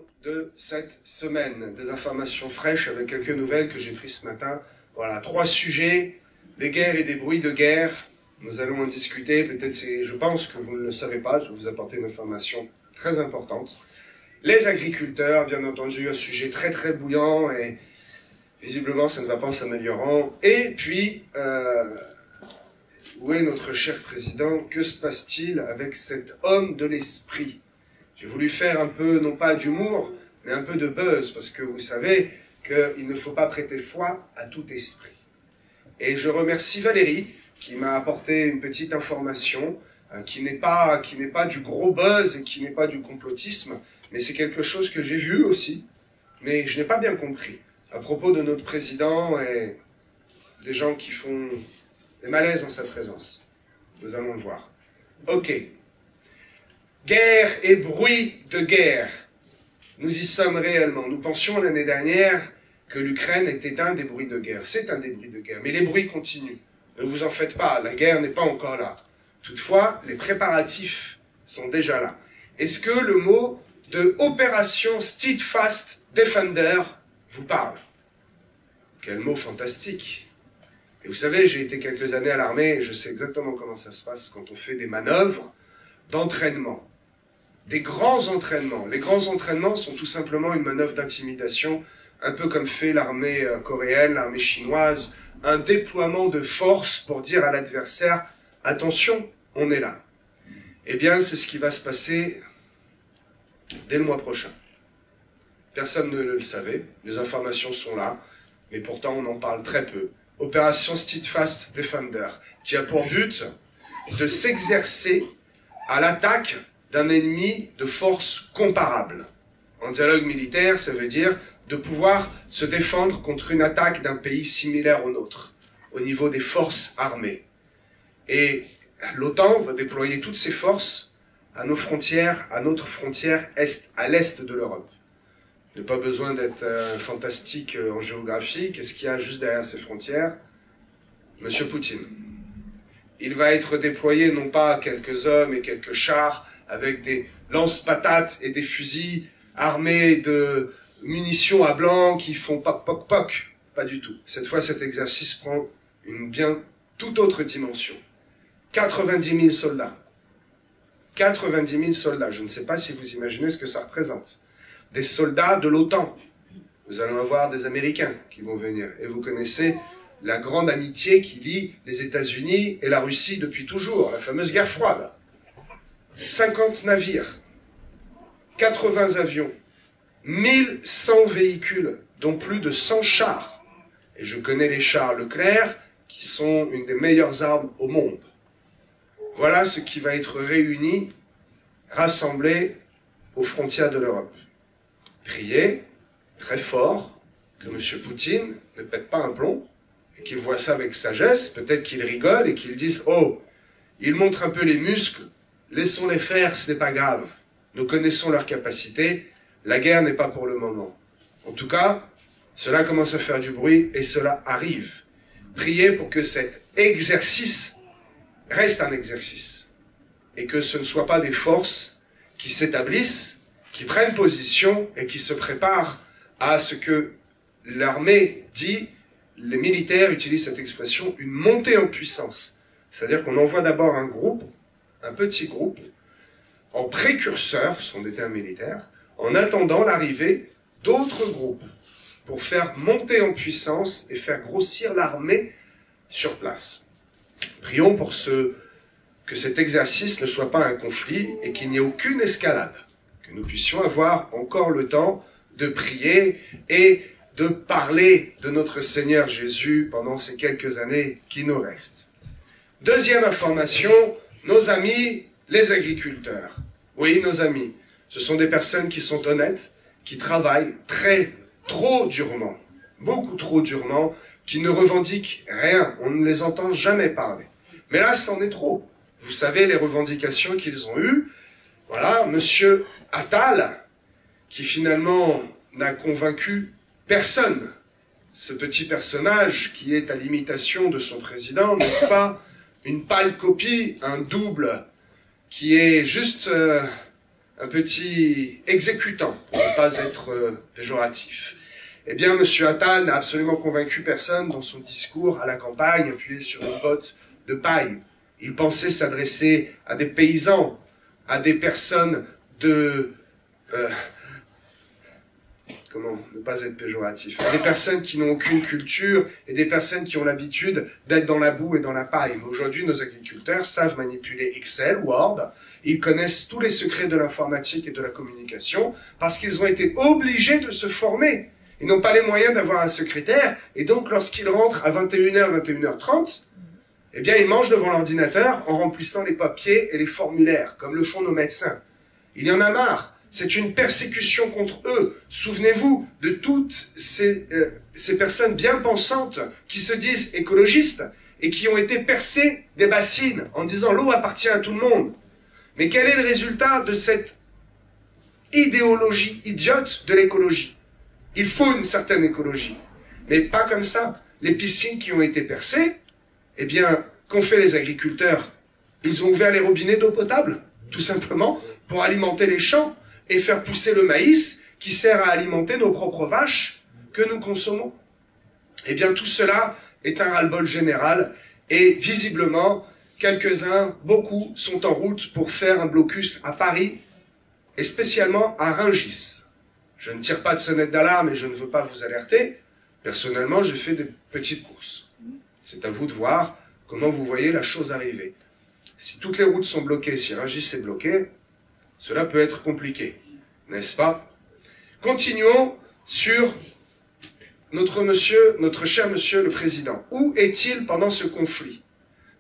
informations de cette semaine. Des informations fraîches avec quelques nouvelles que j'ai prises ce matin. Voilà, 3 sujets, des guerres et des bruits de guerre. Nous allons en discuter. Peut-être, je pense que vous ne le savez pas, je vais vous apporter une information très importante. Les agriculteurs, bien entendu, un sujet très très bouillant et visiblement ça ne va pas en s'améliorant. Et puis, où est notre cher président? Que se passe-t-il avec cet homme de l'esprit? J'ai voulu faire un peu, non pas d'humour, mais un peu de buzz, parce que vous savez qu'il ne faut pas prêter foi à tout esprit. Et je remercie Valérie, qui m'a apporté une petite information, qui n'est pas du gros buzz et qui n'est pas du complotisme, mais c'est quelque chose que j'ai vu aussi, mais je n'ai pas bien compris, à propos de notre président et des gens qui font des malaises en sa présence. Nous allons le voir. Ok. Guerre et bruit de guerre. Nous y sommes réellement. Nous pensions l'année dernière que l'Ukraine était un des bruits de guerre. C'est un des bruits de guerre, mais les bruits continuent. Ne vous en faites pas, la guerre n'est pas encore là. Toutefois, les préparatifs sont déjà là. Est-ce que le mot de Opération Steadfast Defender vous parle? Quel mot fantastique! Et vous savez, j'ai été quelques années à l'armée et je sais exactement comment ça se passe quand on fait des manœuvres d'entraînement. Des grands entraînements. Les grands entraînements sont tout simplement une manœuvre d'intimidation, un peu comme fait l'armée coréenne, l'armée chinoise, un déploiement de force pour dire à l'adversaire « Attention, on est là ». Eh bien, c'est ce qui va se passer dès le mois prochain. Personne ne le savait, les informations sont là, mais pourtant on en parle très peu. Opération Steadfast Defender, qui a pour but de s'exercer à l'attaque d'un ennemi de force comparable. En dialogue militaire, ça veut dire de pouvoir se défendre contre une attaque d'un pays similaire au nôtre, au niveau des forces armées. Et l'OTAN va déployer toutes ses forces à nos frontières, à notre frontière est, à l'est de l'Europe. Il n'y a pas besoin d'être fantastique en géographie. Qu'est-ce qu'il y a juste derrière ces frontières? Monsieur Poutine. Il va être déployé non pas quelques hommes et quelques chars avec des lance-patates et des fusils armés de munitions à blanc qui font poc poc poc. Pas du tout. Cette fois, cet exercice prend une bien toute autre dimension. 90 000 soldats. 90 000 soldats. Je ne sais pas si vous imaginez ce que ça représente. Des soldats de l'OTAN. Nous allons avoir des Américains qui vont venir. Et vous connaissez la grande amitié qui lie les États-Unis et la Russie depuis toujours, la fameuse guerre froide. 50 navires, 80 avions, 1100 véhicules, dont plus de 100 chars. Et je connais les chars Leclerc, qui sont une des meilleures armes au monde. Voilà ce qui va être réuni, rassemblé aux frontières de l'Europe. Priez très fort que M. Poutine ne pète pas un plomb et qu'il voit ça avec sagesse, peut-être qu'il rigole et qu'il dise « Oh, ils montrent un peu les muscles, laissons-les faire, ce n'est pas grave. Nous connaissons leurs capacités, la guerre n'est pas pour le moment. » En tout cas, cela commence à faire du bruit et cela arrive. Priez pour que cet exercice reste un exercice et que ce ne soit pas des forces qui s'établissent, qui prennent position et qui se préparent à ce que l'armée dit, les militaires utilisent cette expression, une montée en puissance. C'est-à-dire qu'on envoie d'abord un groupe, un petit groupe, en précurseur, ce sont des termes militaires, en attendant l'arrivée d'autres groupes, pour faire monter en puissance et faire grossir l'armée sur place. Prions pour que cet exercice ne soit pas un conflit et qu'il n'y ait aucune escalade. Que nous puissions avoir encore le temps de prier et de parler de notre Seigneur Jésus pendant ces quelques années qui nous restent. Deuxième information, nos amis, les agriculteurs. Oui, nos amis, ce sont des personnes qui sont honnêtes, qui travaillent trop durement, beaucoup trop durement, qui ne revendiquent rien, on ne les entend jamais parler. Mais là, c'en est trop. Vous savez les revendications qu'ils ont eues. Voilà, Monsieur Attal, qui finalement n'a convaincu personne. Ce petit personnage qui est à l'imitation de son président, n'est-ce pas? Une pâle copie, un double, qui est juste un petit exécutant, pour ne pas être péjoratif. Eh bien, M. Attal n'a absolument convaincu personne dans son discours à la campagne, appuyé sur une botte de paille. Il pensait s'adresser à des paysans, à des personnes de... comment ne pas être péjoratif, à des personnes qui n'ont aucune culture et des personnes qui ont l'habitude d'être dans la boue et dans la paille. Mais aujourd'hui, nos agriculteurs savent manipuler Excel, Word, ils connaissent tous les secrets de l'informatique et de la communication parce qu'ils ont été obligés de se former. Ils n'ont pas les moyens d'avoir un secrétaire et donc lorsqu'ils rentrent à 21h, 21h30, eh bien ils mangent devant l'ordinateur en remplissant les papiers et les formulaires, comme le font nos médecins. Il y en a marre. C'est une persécution contre eux. Souvenez-vous de toutes ces personnes bien pensantes qui se disent écologistes et qui ont été percées des bassines en disant l'eau appartient à tout le monde. Mais quel est le résultat de cette idéologie idiote de l'écologie? Il faut une certaine écologie, mais pas comme ça. Les piscines qui ont été percées, eh bien, qu'ont fait les agriculteurs? Ils ont ouvert les robinets d'eau potable, tout simplement, pour alimenter les champs et faire pousser le maïs qui sert à alimenter nos propres vaches que nous consommons. Eh bien, tout cela est un ras-le-bol général et visiblement, quelques-uns, beaucoup, sont en route pour faire un blocus à Paris et spécialement à Rungis. Je ne tire pas de sonnette d'alarme et je ne veux pas vous alerter. Personnellement, j'ai fait des petites courses. C'est à vous de voir comment vous voyez la chose arriver. Si toutes les routes sont bloquées, si Rungis est bloqué, cela peut être compliqué, n'est-ce pas? Continuons sur notre cher monsieur le président. Où est-il pendant ce conflit?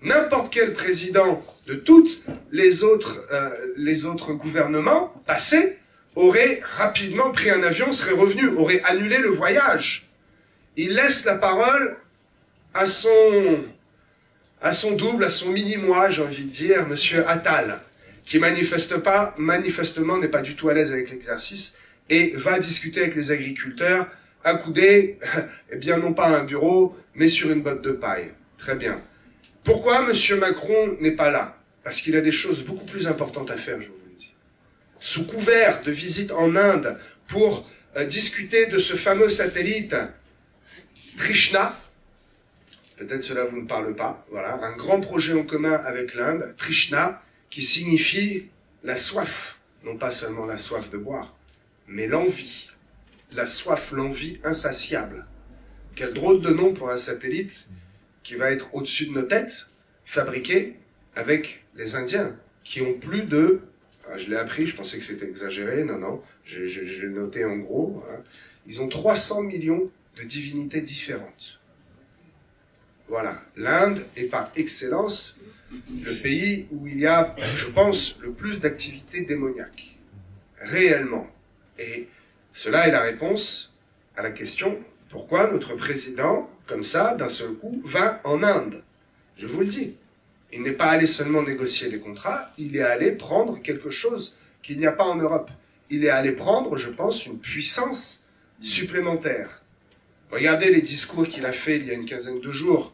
N'importe quel président de tous les autres gouvernements passés aurait rapidement pris un avion, serait revenu, aurait annulé le voyage. Il laisse la parole à son double, à son mini-moi, j'ai envie de dire, monsieur Attal, qui manifestement n'est pas du tout à l'aise avec l'exercice et va discuter avec les agriculteurs, accoudé, eh bien non pas à un bureau, mais sur une botte de paille. Très bien. Pourquoi monsieur Macron n'est pas là? Parce qu'il a des choses beaucoup plus importantes à faire, je vous le dis. Sous couvert de visite en Inde pour discuter de ce fameux satellite Trishna, peut-être cela vous ne parle pas, voilà, un grand projet en commun avec l'Inde, Trishna, qui signifie la soif, non pas seulement la soif de boire, mais l'envie, la soif, l'envie insatiable. Quel drôle de nom pour un satellite qui va être au-dessus de nos têtes, fabriqué avec les Indiens, qui ont plus de... Je l'ai appris, je pensais que c'était exagéré, non, j'ai noté en gros, hein, ils ont 300 millions de divinités différentes. Voilà, l'Inde est par excellence le pays où il y a, je pense, le plus d'activités démoniaques, réellement. Et cela est la réponse à la question, pourquoi notre président, comme ça, d'un seul coup, va en Inde? Je vous le dis, il n'est pas allé seulement négocier des contrats, il est allé prendre quelque chose qu'il n'y a pas en Europe. Il est allé prendre, je pense, une puissance supplémentaire. Regardez les discours qu'il a fait il y a une quinzaine de jours,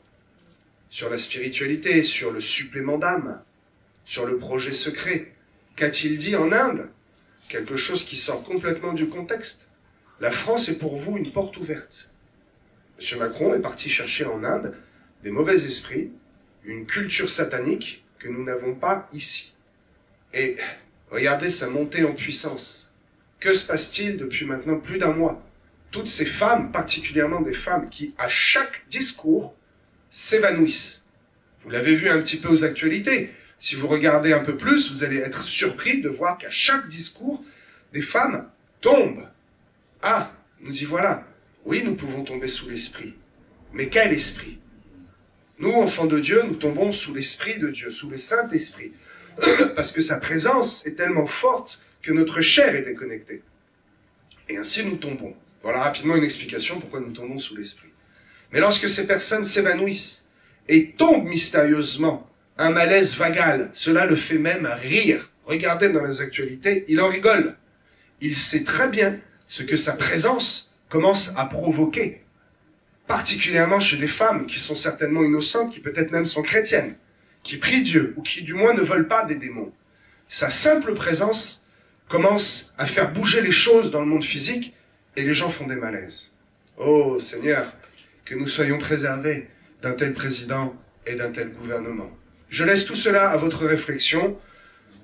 sur la spiritualité, sur le supplément d'âme, sur le projet secret. Qu'a-t-il dit en Inde? Quelque chose qui sort complètement du contexte. La France est pour vous une porte ouverte. M. Macron est parti chercher en Inde des mauvais esprits, une culture satanique que nous n'avons pas ici. Et regardez sa montée en puissance. Que se passe-t-il depuis maintenant plus d'un mois? Toutes ces femmes, particulièrement des femmes qui, à chaque discours, s'évanouissent. Vous l'avez vu un petit peu aux actualités. Si vous regardez un peu plus, vous allez être surpris de voir qu'à chaque discours, des femmes tombent. Ah, nous y voilà. Oui, nous pouvons tomber sous l'esprit. Mais quel esprit? Nous, enfants de Dieu, nous tombons sous l'esprit de Dieu, sous le Saint-Esprit. Parce que sa présence est tellement forte que notre chair est déconnectée. Et ainsi nous tombons. Voilà rapidement une explication pourquoi nous tombons sous l'esprit. Mais lorsque ces personnes s'évanouissent et tombent mystérieusement, un malaise vagal, cela le fait même rire. Regardez dans les actualités, il en rigole. Il sait très bien ce que sa présence commence à provoquer. Particulièrement chez des femmes qui sont certainement innocentes, qui peut-être même sont chrétiennes, qui prient Dieu, ou qui du moins ne veulent pas des démons. Sa simple présence commence à faire bouger les choses dans le monde physique et les gens font des malaises. Oh Seigneur, que nous soyons préservés d'un tel président et d'un tel gouvernement. Je laisse tout cela à votre réflexion.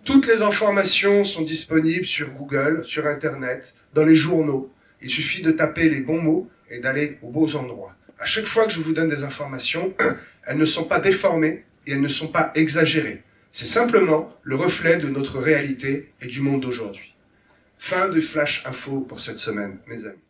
Toutes les informations sont disponibles sur Google, sur Internet, dans les journaux. Il suffit de taper les bons mots et d'aller aux beaux endroits. À chaque fois que je vous donne des informations, elles ne sont pas déformées et elles ne sont pas exagérées. C'est simplement le reflet de notre réalité et du monde d'aujourd'hui. Fin de Flash Info pour cette semaine, mes amis.